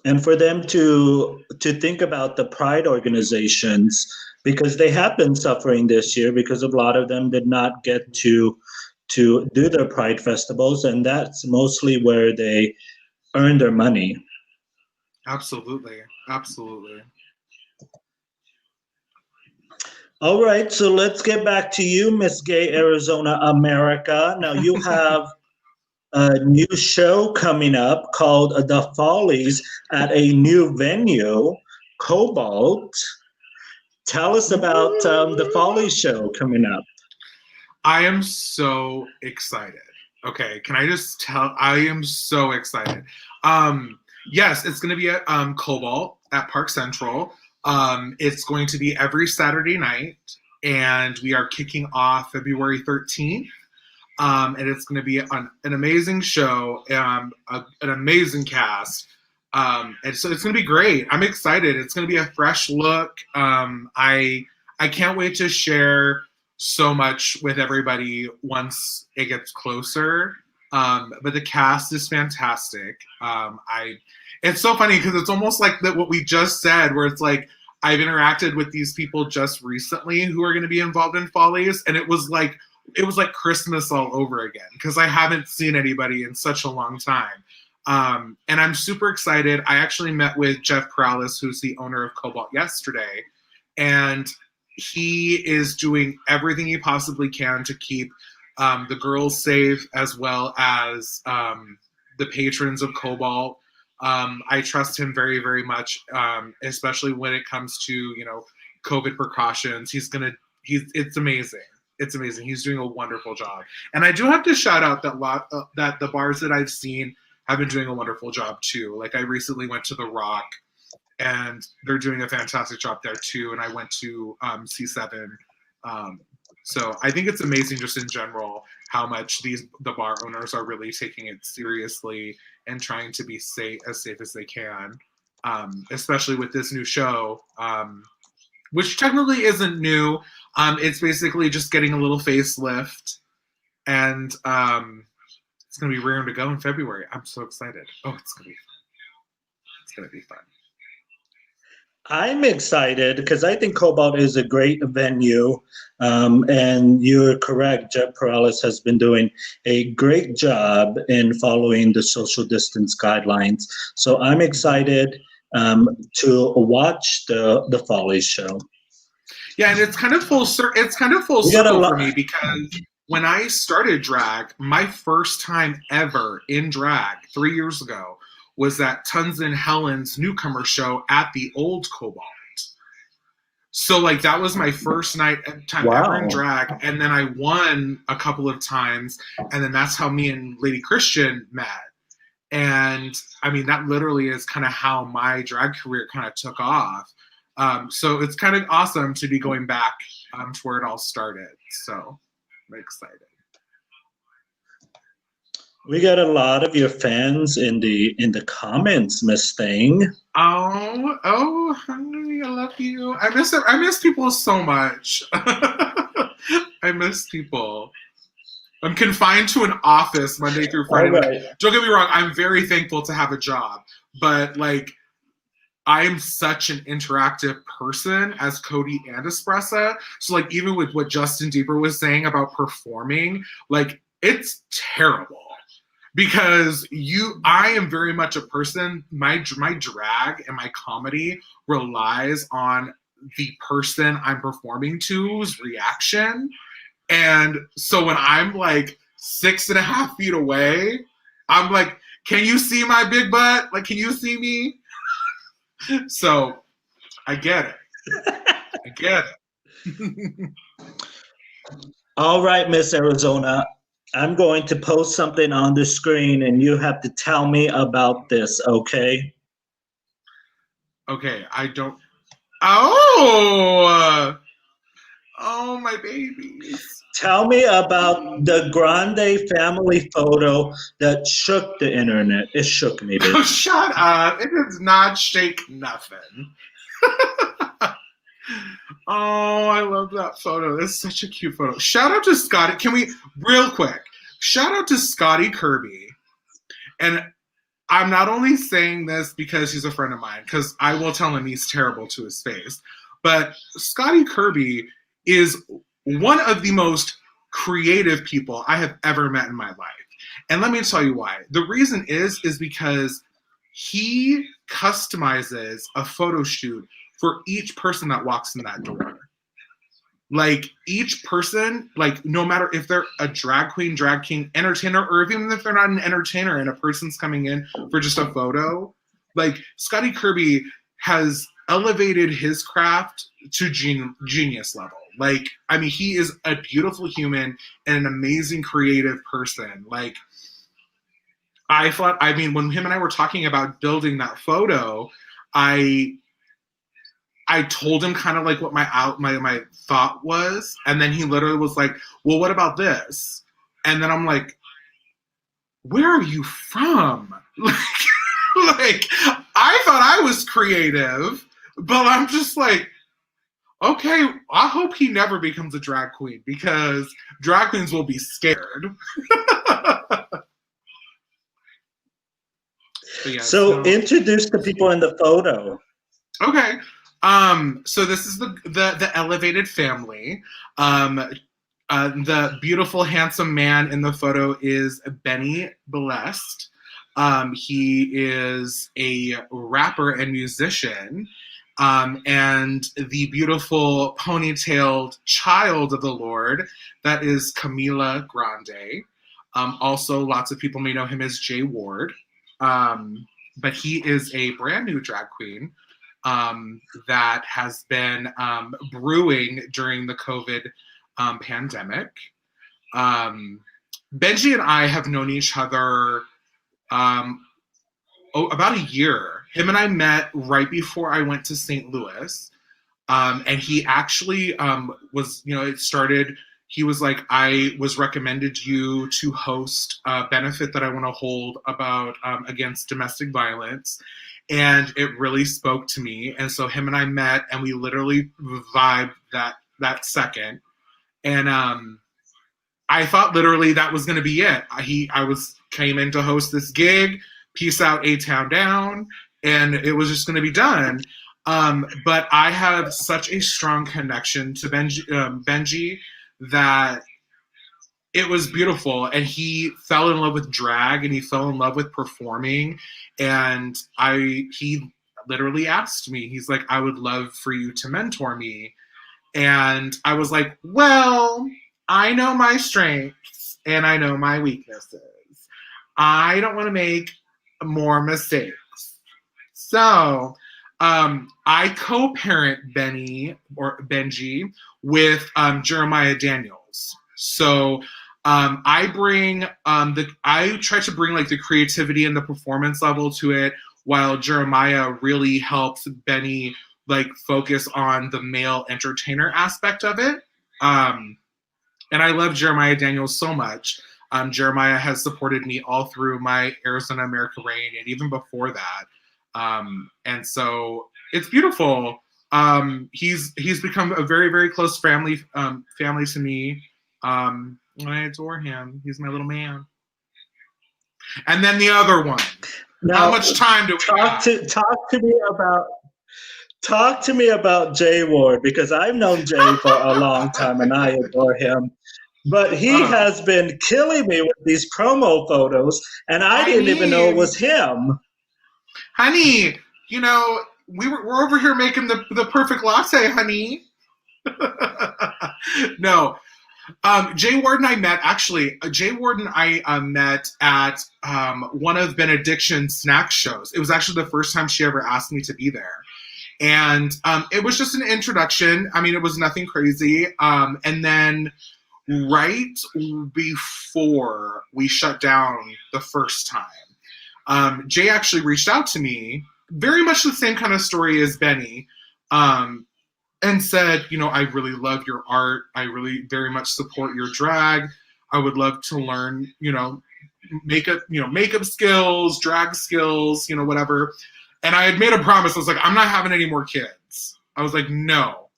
And for them to think about the Pride organizations, because they have been suffering this year because a lot of them did not get to do their Pride festivals, and that's mostly where they earn their money. Absolutely. Absolutely. All right, so let's get back to you, Miss Gay Arizona America. Now you have a new show coming up called The Follies at a new venue, Cobalt. Tell us about the Follies show coming up. I am so excited. Okay, can I just tell? I am so excited. Yes, it's going to be at Cobalt at Park Central. It's going to be every Saturday night, and we are kicking off February 13th. And it's going to be an amazing show, an amazing cast. And so it's going to be great. I'm excited. It's going to be a fresh look. I can't wait to share so much with everybody once it gets closer. But the cast is fantastic. It's so funny because it's almost like what we just said, where it's like I've interacted with these people just recently who are going to be involved in Follies, and it was like Christmas all over again because I haven't seen anybody in such a long time. And I'm super excited. I actually met with Jeff Perales, who's the owner of Cobalt, yesterday, and he is doing everything he possibly can to keep the girls safe, as well as the patrons of Cobalt. I trust him very, very much, especially when it comes to, COVID precautions. It's amazing. It's amazing. He's doing a wonderful job. And I do have to shout out that the bars that I've seen have been doing a wonderful job too. Like I recently went to The Rock, and they're doing a fantastic job there too. And I went to C7. So I think it's amazing just in general how much the bar owners are really taking it seriously and trying to be as safe as they can, especially with this new show, which technically isn't new. It's basically just getting a little facelift, and it's going to be raring to go in February. I'm so excited. Oh, it's going to be fun. It's going to be fun. I'm excited because I think Cobalt is a great venue, and you're correct. Jeff Perales has been doing a great job in following the social distance guidelines. So I'm excited to watch the Follies show. Yeah, and it's kind of full circle. It's kind of full circle for me because when I started drag, my first time ever in drag 3 years ago was at Tons and Helen's newcomer show at the Old Cobalt. So like that was my first time ever in drag, and then I won a couple of times, and then that's how me and Lady Christian met. And I mean, that literally is kind of how my drag career kind of took off. So it's kind of awesome to be going back to where it all started. So I'm excited. We got a lot of your fans in the comments, Miss Thing. Oh, honey, I love you. I miss people so much. I miss people. I'm confined to an office Monday through Friday. Right. Don't get me wrong, I'm very thankful to have a job, but like I am such an interactive person as Cody and Espressa. So like even with what Justin Deeper was saying about performing, like it's terrible. Because I am very much a person, my drag and my comedy relies on the person I'm performing to's reaction. And so when I'm like 6.5 feet away, I'm like, can you see my big butt? Like, can you see me? So I get it. All right, Miss Arizona. I'm going to post something on the screen and you have to tell me about this, okay? Okay, I don't. Oh, my babies. Tell me about the Grande family photo that shook the internet. It shook me, bitch. Oh, shut up. It does not shake nothing. Oh, I love that photo. It's such a cute photo. Shout out to Scotty. Can we, real quick, shout out to Scotty Kirby. And I'm not only saying this because he's a friend of mine, because I will tell him he's terrible to his face, but Scotty Kirby is one of the most creative people I have ever met in my life. And let me tell you why. The reason is because he customizes a photo shoot for each person that walks in that door. Like each person, like no matter if they're a drag queen, drag king, entertainer, or even if they're not an entertainer and a person's coming in for just a photo, like Scotty Kirby has elevated his craft to genius level. Like, I mean, he is a beautiful human and an amazing creative person. Like, I thought, I mean, when him and I were talking about building that photo, I told him kind of like what my thought was, and then he literally was like, well, what about this? And then I'm like, where are you from? Like I thought I was creative, but I'm just like, okay, I hope he never becomes a drag queen because drag queens will be scared. So introduce the people in the photo. Okay. So this is the elevated family. The beautiful, handsome man in the photo is Benny Blessed. He is a rapper and musician. And the beautiful ponytailed child of the Lord, that is Camila Grande. Also, lots of people may know him as Jay Ward. But he is a brand new drag queen that has been brewing during the COVID pandemic. Benji and I have known each other about a year. Him and I met right before I went to St. Louis. And he actually was, it started, he was like, I was recommended you to host a benefit that I want to hold about against domestic violence. And it really spoke to me. And so him and I met and we literally vibed that second. And I thought literally that was going to be it. I came in to host this gig, peace out, A-Town down, and it was just going to be done. But I have such a strong connection to Benji that it was beautiful. And he fell in love with drag and he fell in love with performing. And he literally asked me, he's like, I would love for you to mentor me. And I was like, well, I know my strengths and I know my weaknesses. I don't want to make more mistakes. So I co-parent Benji with Jeremiah Daniels. So I try to bring like the creativity and the performance level to it, while Jeremiah really helps Benny like focus on the male entertainer aspect of it. And I love Jeremiah Daniels so much. Jeremiah has supported me all through my Arizona America reign and even before that. And so it's beautiful. He's become a very, very close family to me. I adore him. He's my little man. And then the other one. Now, how much time do we have? Talk to me about Jay Ward, because I've known Jay for a long time and I adore him. But he has been killing me with these promo photos, and I didn't even know it was him. Honey, you know, we're over here making the perfect latte, honey. No. Jay Ward and I met, actually, Jay Ward and I met at one of Benediction's snack shows. It was actually the first time she ever asked me to be there. And it was just an introduction. I mean, it was nothing crazy. And then right before we shut down the first time, Jay actually reached out to me, very much the same kind of story as Benny, and said, you know, I really love your art. I really very much support your drag. I would love to learn, you know, makeup skills, drag skills, you know, whatever. And I had made a promise. I was like, I'm not having any more kids. I was like, no,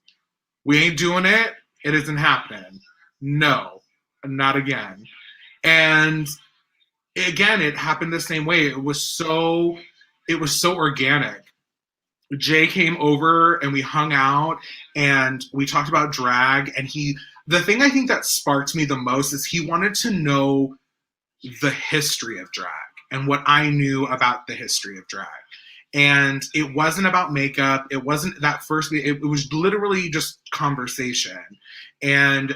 we ain't doing it. It isn't happening. No, not again. And again, it happened the same way. It was so organic. Jay came over and we hung out and we talked about drag. And the thing I think that sparked me the most is he wanted to know the history of drag and what I knew about the history of drag. And it wasn't about makeup. It wasn't that first, it was literally just conversation. And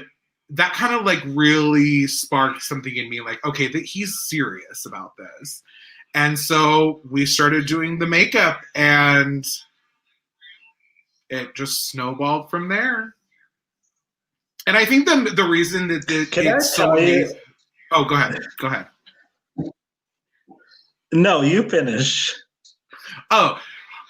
that kind of like really sparked something in me, like, okay, that he's serious about this. And so we started doing the makeup and it just snowballed from there. And I think the reason that it's so amazing. Oh, go ahead. No, you finish. Oh,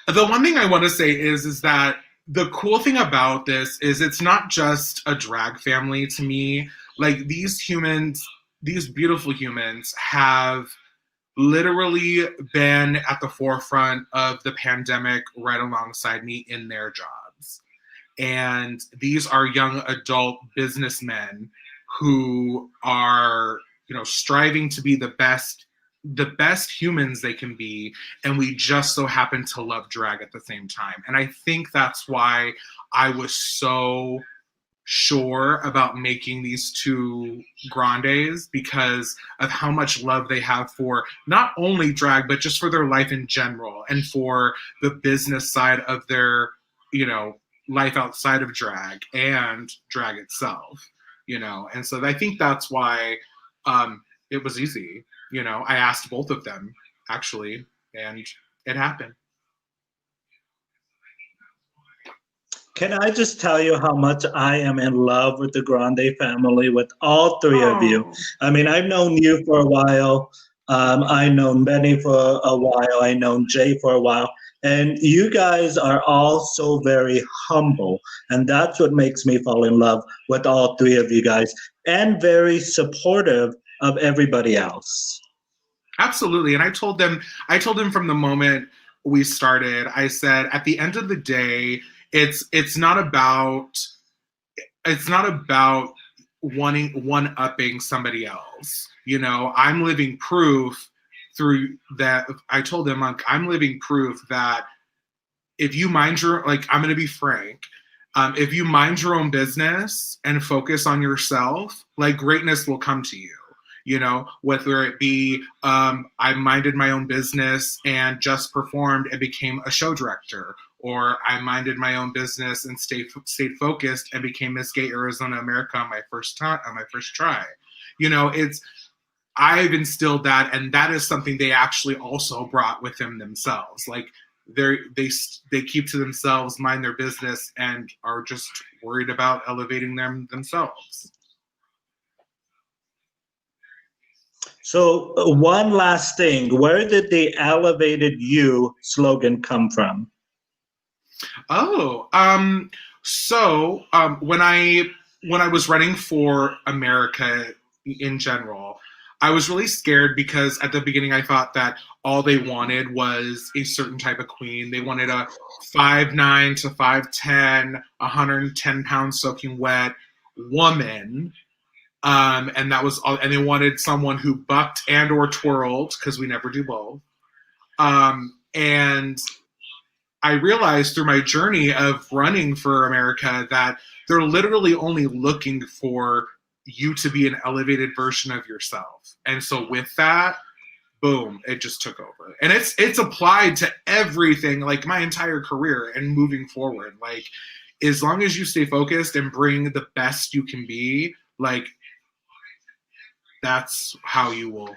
the one thing I want to say is that the cool thing about this is it's not just a drag family to me. Like these humans, these beautiful humans have literally been at the forefront of the pandemic right alongside me in their jobs. And these are young adult businessmen who are, you know, striving to be the best humans they can be, and we just so happen to love drag at the same time. And I think that's why I was so sure about making these two grandes, because of how much love they have for not only drag but just for their life in general and for the business side of their, you know, life outside of drag and drag itself, you know. And so I think that's why it was easy. You know, I asked both of them actually, and it happened. Can I just tell you how much I am in love with the Grande family, with all three of you? I mean, I've known you for a while. I've known Benny for a while. I've known Jay for a while. And you guys are all so very humble. And that's what makes me fall in love with all three of you guys, and very supportive of everybody else. Absolutely. And I told them from the moment we started, I said, at the end of the day, it's not about one-upping somebody else. You know, I'm living proof through that. I told them, like, I'm living proof that if you mind your, like, I'm going to be frank, if you mind your own business and focus on yourself, like, greatness will come to you. You know, whether it be I minded my own business and just performed and became a show director, or I minded my own business and stayed focused and became Miss Gay Arizona America on my first try. You know, I've instilled that, and that is something they actually also brought with them themselves. Like they keep to themselves, mind their business, and are just worried about elevating themselves. So one last thing, where did the "Elevated You" slogan come from? Oh, when I was running for America in general, I was really scared because at the beginning I thought that all they wanted was a certain type of queen. They wanted a 5'9" to 5'10", 110 pounds soaking wet woman. And that was all. And they wanted someone who bucked and or twirled, because we never do both. And I realized through my journey of running for America that they're literally only looking for you to be an elevated version of yourself. And so with that, boom, it just took over. And it's applied to everything, like my entire career and moving forward. Like, as long as you stay focused and bring the best you can be, like, that's how you will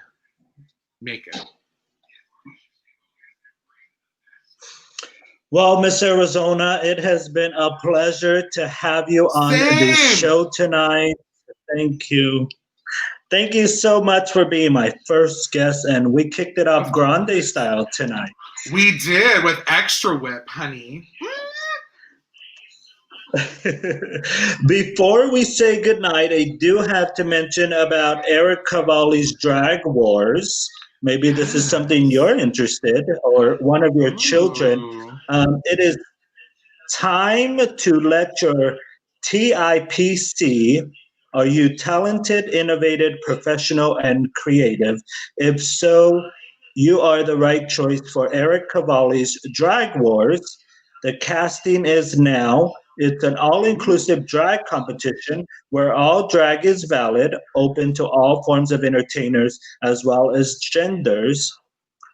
make it. Well, Miss Arizona, it has been a pleasure to have you on the show tonight. Thank you. Thank you so much for being my first guest, and we kicked it off grande style tonight. We did, with extra whip, honey. Before we say goodnight, I do have to mention about Eric Cavalli's Drag Wars. Maybe this is something you're interested, or one of your children. It is time to let your TIPC, are you talented, innovative, professional, and creative? If so, you are the right choice for Eric Cavalli's Drag Wars. The casting is now. It's an all-inclusive drag competition where all drag is valid, open to all forms of entertainers as well as genders.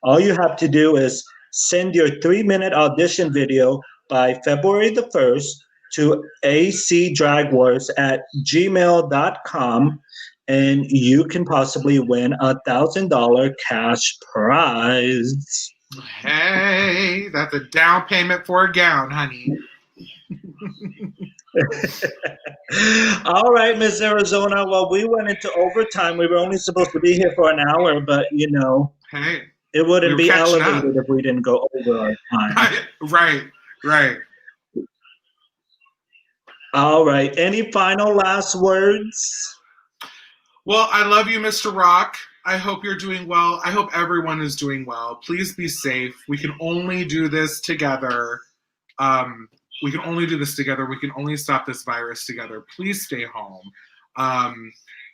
All you have to do is send your 3-minute audition video by February the 1st to acdragwars@gmail.com, and you can possibly win a $1,000 cash prize. Hey, that's a down payment for a gown, honey. All right, Miss Arizona. Well, we went into overtime. We were only supposed to be here for an hour, but hey, it wouldn't be elevated if we didn't go over our time. Right. All right. Any final last words? Well, I love you, Mr. Rock. I hope you're doing well. I hope everyone is doing well. Please be safe. We can only do this together. We can only do this together. We can only stop this virus together. Please stay home.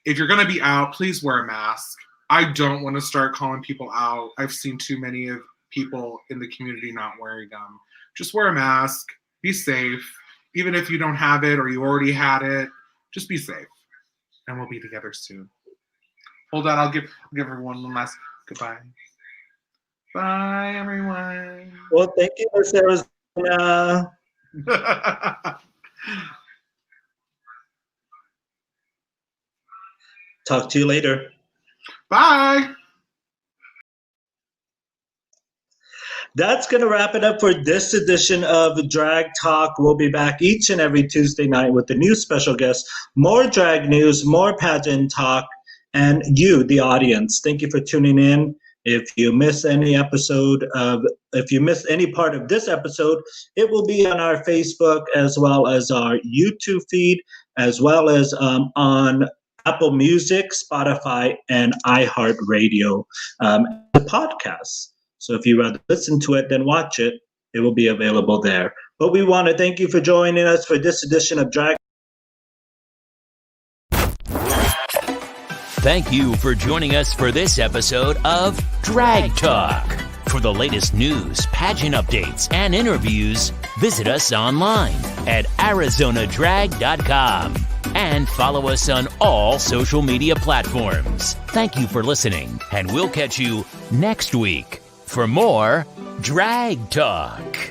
If you're going to be out, please wear a mask. I don't want to start calling people out. I've seen too many of people in the community not wearing them. Just wear a mask. Be safe. Even if you don't have it or you already had it, just be safe. And we'll be together soon. Hold on. I'll give everyone one last goodbye. Bye, everyone. Well, thank you, Miss Arizona. Talk to you later. Bye. That's going to wrap it up for this edition of Drag Talk. We'll be back each and every Tuesday night with a new special guest, more drag news, more pageant talk, and you, the audience. Thank you for tuning in. If you miss any part of this episode, it will be on our Facebook as well as our YouTube feed, as well as on Apple Music, Spotify, and iHeartRadio, the podcast. So if you rather listen to it than watch it, it will be available there. But we want to thank you for joining us for this edition of Drag. Thank you for joining us for this episode of Drag Talk. For the latest news, pageant updates, and interviews, visit us online at arizonadrag.com and follow us on all social media platforms. Thank you for listening, and we'll catch you next week for more Drag Talk.